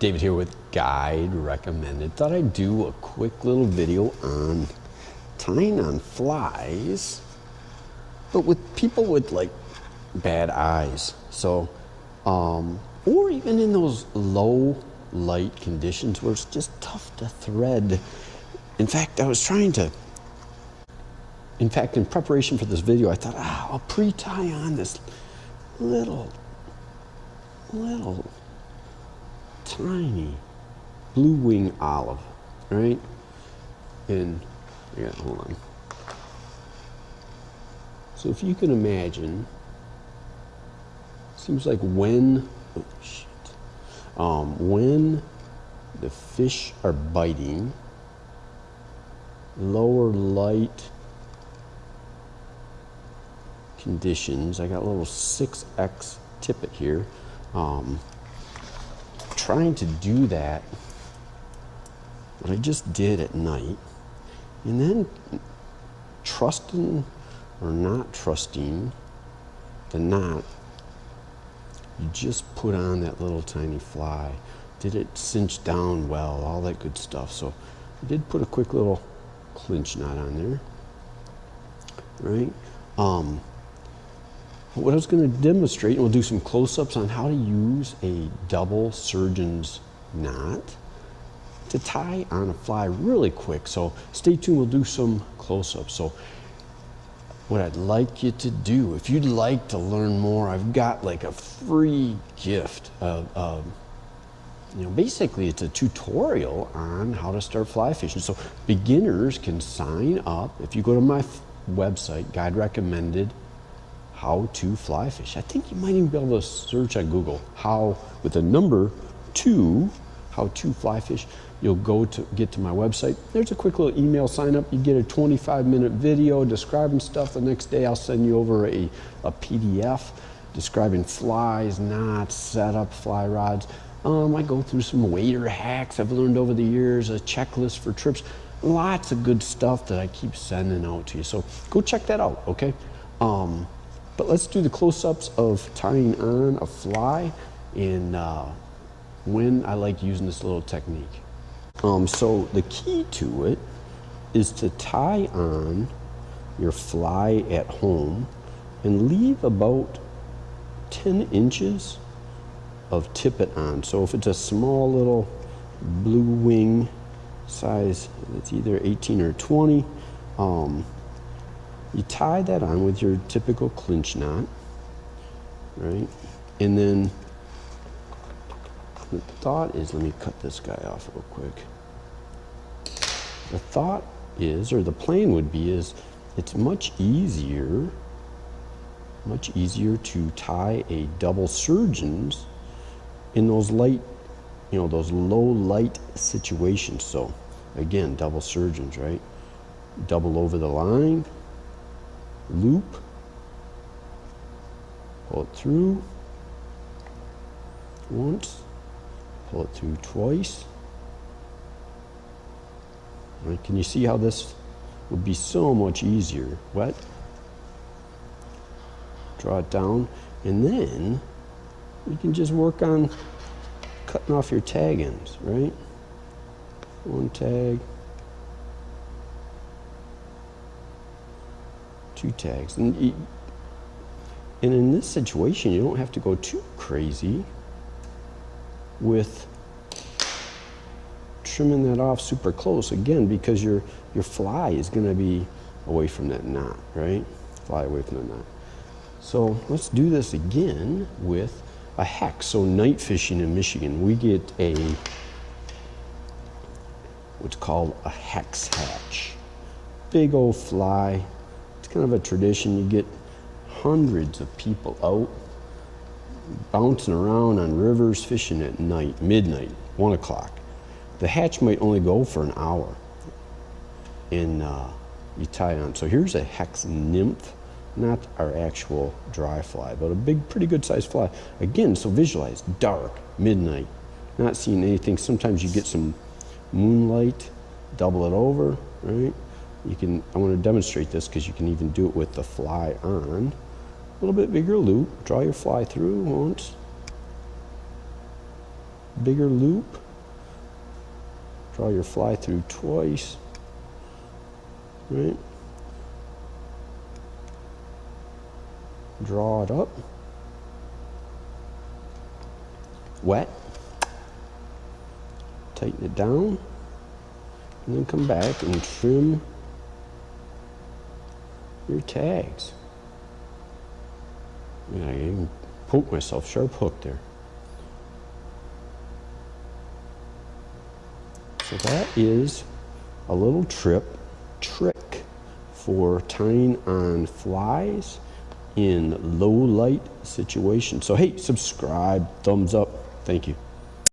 David here with Guide Recommended. Thought I'd do a quick little video on tying on flies, but with people with like bad eyes. So, or even in those low light conditions where it's just tough to thread. In fact, in preparation for this video, I thought, I'll pre-tie on this little tiny blue wing olive, right? And yeah, hold on. So if you can imagine, seems like when the fish are biting, lower light conditions, I got a little 6X tippet here. Trying to do that, what I just did at night, and then trusting or not trusting the knot, you just put on that little tiny fly. Did it cinch down well, all that good stuff. So I did put a quick little clinch knot on there, right? What I was going to demonstrate, and we'll do some close-ups on how to use a double surgeon's knot to tie on a fly really quick. So stay tuned, we'll do some close-ups. So what I'd like you to do, if you'd like to learn more, I've got like a free gift of, basically it's a tutorial on how to start fly fishing. So beginners can sign up. If you go to my website, Guide Recommended, how to fly fish. I think you might even be able to search on Google how with the number 2, how to fly fish. You'll get to my website. There's a quick little email sign up. You get a 25-minute video describing stuff. The next day I'll send you over a PDF describing flies, knots, setup, fly rods. I go through some wader hacks I've learned over the years, a checklist for trips, lots of good stuff that I keep sending out to you. So go check that out, okay? But let's do the close-ups of tying on a fly and when I like using this little technique. So the key to it is to tie on your fly at home and leave about 10 inches of tippet on. So if it's a small little blue wing size, it's either 18 or 20, you tie that on with your typical clinch knot, right? And then the thought is, let me cut this guy off real quick. The thought is, or the plan would be, is it's much easier to tie a double surgeons in those light, those low light situations. So again, double surgeons, right? Double over the line, loop, pull it through once, pull it through twice. Right, can you see how this would be so much easier? Wet, draw it down, and then you can just work on cutting off your tag ends, right? One tag, 2 tags. And in this situation, you don't have to go too crazy with trimming that off super close, again, because your fly is going to be away from that knot, right? Fly away from the knot. So let's do this again with a hex. So night fishing in Michigan, we get what's called a hex hatch. Big old fly. It's kind of a tradition. You get hundreds of people out bouncing around on rivers fishing at night, midnight, 1 o'clock. The hatch might only go for an hour, and you tie on. So here's a hex nymph, not our actual dry fly, but a big, pretty good sized fly. Again, so visualize, dark, midnight, not seeing anything. Sometimes you get some moonlight, double it over, right? I want to demonstrate this because you can even do it with the fly on. A little bit bigger loop, draw your fly through once, bigger loop. Draw your fly through twice, right? Draw it up. Wet. Tighten it down. And then come back and trim your tags. Yeah, I even poke myself, sharp hook there. So that is a little trick for tying on flies in low light situations. So hey, subscribe, thumbs up, thank you.